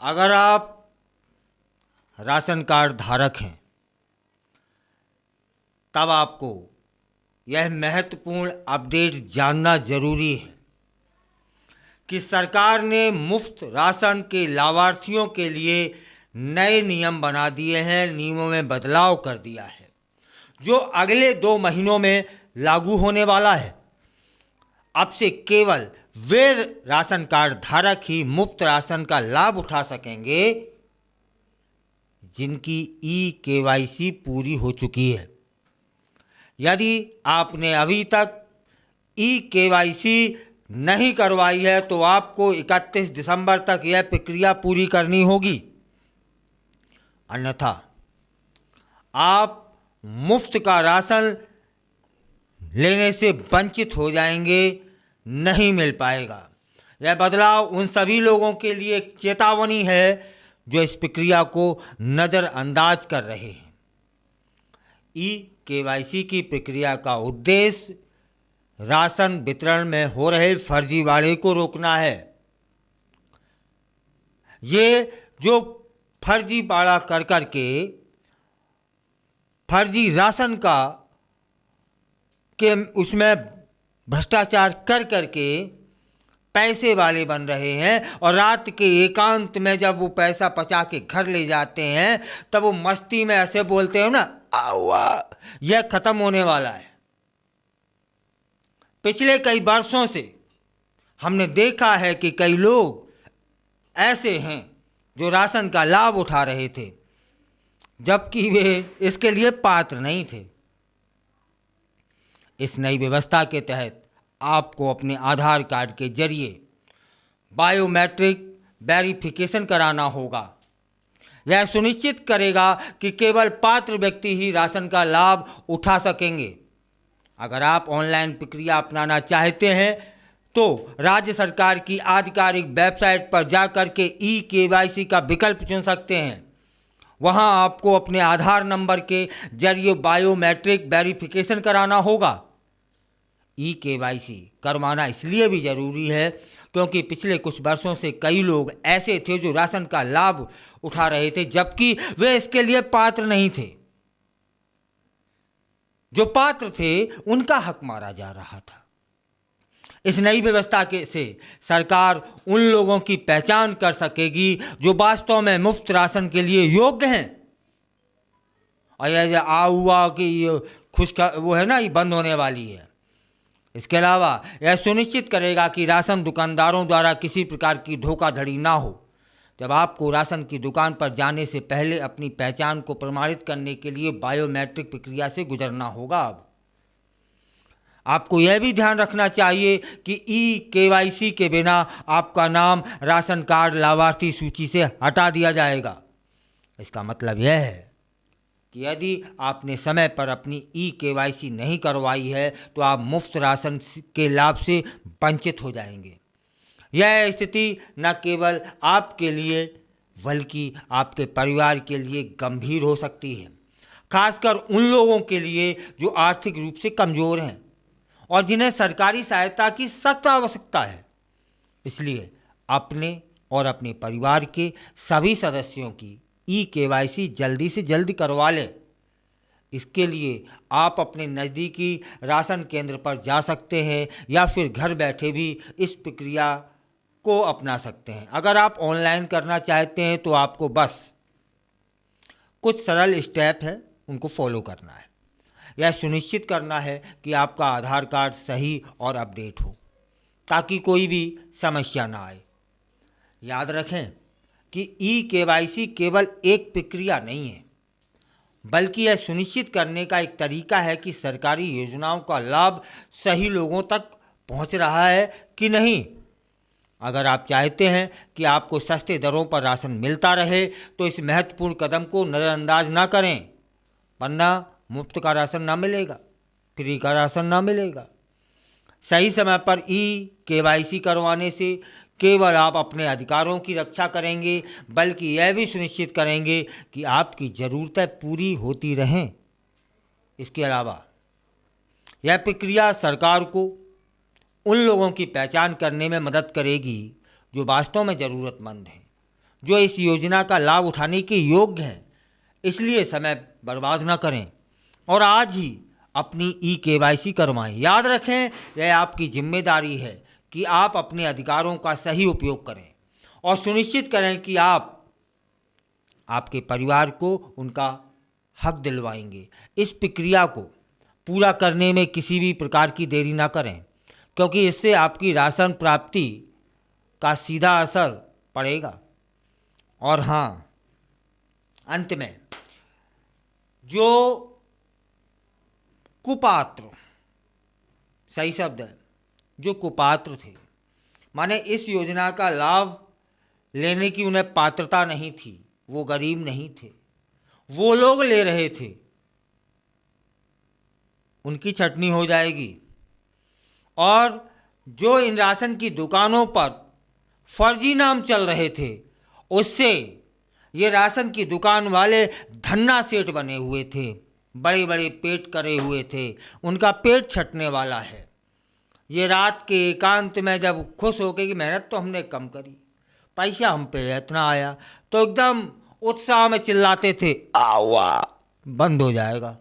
अगर आप ration card धारक हैं तब आपको यह महत्वपूर्ण अपडेट जानना जरूरी है कि सरकार ने मुफ्त राशन के लाभार्थियों के लिए नए नियम बना दिए हैं, नियमों में बदलाव कर दिया है जो अगले 2 महीनों में लागू होने वाला है। अब से केवल वे राशन कार्ड धारक ही मुफ्त राशन का लाभ उठा सकेंगे जिनकी ई-केवाईसी पूरी हो चुकी है। यदि आपने अभी तक ई-केवाईसी नहीं करवाई है तो आपको 31 दिसंबर तक यह प्रक्रिया पूरी करनी होगी, अन्यथा आप मुफ्त का राशन लेने से वंचित हो जाएंगे, नहीं मिल पाएगा। यह बदलाव उन सभी लोगों के लिए एक चेतावनी है जो इस प्रक्रिया को नज़रअंदाज कर रहे हैं। ई-केवाईसी की प्रक्रिया का उद्देश्य राशन वितरण में हो रहे फर्जीवाड़े को रोकना है। ये जो फर्जीवाड़ा कर करके फर्जी राशन का के उसमें भ्रष्टाचार कर करके पैसे वाले बन रहे हैं और रात के एकांत में जब वो पैसा पचा के घर ले जाते हैं तब वो मस्ती में ऐसे बोलते हैं ना, आवा, यह खत्म होने वाला है। पिछले कई वर्षों से हमने देखा है कि कई लोग ऐसे हैं जो राशन का लाभ उठा रहे थे जबकि वे इसके लिए पात्र नहीं थे। इस नई व्यवस्था के तहत आपको अपने आधार कार्ड के जरिए बायोमेट्रिक वेरिफिकेशन कराना होगा। यह सुनिश्चित करेगा कि केवल पात्र व्यक्ति ही राशन का लाभ उठा सकेंगे। अगर आप ऑनलाइन प्रक्रिया अपनाना चाहते हैं तो राज्य सरकार की आधिकारिक वेबसाइट पर जाकर के ई-केवाईसी का विकल्प चुन सकते हैं। वहां आपको अपने आधार नंबर के जरिए बायोमेट्रिक वेरिफिकेशन कराना होगा। ई-केवाईसी करवाना इसलिए भी ज़रूरी है क्योंकि पिछले कुछ वर्षों से कई लोग ऐसे थे जो राशन का लाभ उठा रहे थे जबकि वे इसके लिए पात्र नहीं थे। जो पात्र थे उनका हक मारा जा रहा था। इस नई व्यवस्था से सरकार उन लोगों की पहचान कर सकेगी जो वास्तव में मुफ्त राशन के लिए योग्य हैं। और यह जो हुआ कि वो है ना, ये बंद होने वाली है। इसके अलावा यह सुनिश्चित करेगा कि राशन दुकानदारों द्वारा किसी प्रकार की धोखाधड़ी ना हो। जब आपको राशन की दुकान पर जाने से पहले अपनी पहचान को प्रमाणित करने के लिए बायोमेट्रिक प्रक्रिया से गुजरना होगा। अब आपको यह भी ध्यान रखना चाहिए कि ई-केवाईसी के बिना आपका नाम राशन कार्ड लाभार्थी सूची से हटा दिया जाएगा। इसका मतलब यह है कि यदि आपने समय पर अपनी ई-केवाईसी नहीं करवाई है तो आप मुफ्त राशन के लाभ से वंचित हो जाएंगे। यह स्थिति न केवल आपके लिए बल्कि आपके परिवार के लिए गंभीर हो सकती है, खासकर उन लोगों के लिए जो आर्थिक रूप से कमज़ोर हैं और जिन्हें सरकारी सहायता की सख्त आवश्यकता है। इसलिए अपने और अपने परिवार के सभी सदस्यों की ई-केवाईसी जल्दी से जल्दी करवा लें। इसके लिए आप अपने नज़दीकी राशन केंद्र पर जा सकते हैं या फिर घर बैठे भी इस प्रक्रिया को अपना सकते हैं। अगर आप ऑनलाइन करना चाहते हैं तो आपको बस कुछ सरल स्टेप है, उनको फॉलो करना है। यह सुनिश्चित करना है कि आपका आधार कार्ड सही और अपडेट हो ताकि कोई भी समस्या ना आए। याद रखें कि ई-केवाईसी केवल एक प्रक्रिया नहीं है बल्कि यह सुनिश्चित करने का एक तरीका है कि सरकारी योजनाओं का लाभ सही लोगों तक पहुंच रहा है कि नहीं। अगर आप चाहते हैं कि आपको सस्ते दरों पर राशन मिलता रहे तो इस महत्वपूर्ण कदम को नज़रअंदाज ना करें, वरना मुफ्त का राशन ना मिलेगा, फ्री का राशन ना मिलेगा। सही समय पर ई-केवाईसी करवाने से केवल आप अपने अधिकारों की रक्षा करेंगे बल्कि यह भी सुनिश्चित करेंगे कि आपकी ज़रूरतें पूरी होती रहें। इसके अलावा यह प्रक्रिया सरकार को उन लोगों की पहचान करने में मदद करेगी जो वास्तव में ज़रूरतमंद हैं, जो इस योजना का लाभ उठाने के योग्य हैं, इसलिए समय बर्बाद न करें और आज ही अपनी KYC करवाएं। याद रखें, यह आपकी जिम्मेदारी है कि आप अपने अधिकारों का सही उपयोग करें और सुनिश्चित करें कि आप आपके परिवार को उनका हक दिलवाएंगे। इस प्रक्रिया को पूरा करने में किसी भी प्रकार की देरी ना करें, क्योंकि इससे आपकी राशन प्राप्ति का सीधा असर पड़ेगा। और हाँ, अंत में जो कुपात्र, सही शब्द है, जो कुपात्र थे, माने इस योजना का लाभ लेने की उन्हें पात्रता नहीं थी, वो गरीब नहीं थे, वो लोग ले रहे थे, उनकी छटनी हो जाएगी। और जो इन राशन की दुकानों पर फर्जी नाम चल रहे थे, उससे ये राशन की दुकान वाले धन्ना सेठ बने हुए थे, बड़े बड़े पेट करे हुए थे, उनका पेट छटने वाला है। ये रात के एकांत में जब खुश होके कि मेहनत तो हमने कम करी, पैसा हम पे इतना आया, तो एकदम उत्साह में चिल्लाते थे, आवा बंद हो जाएगा।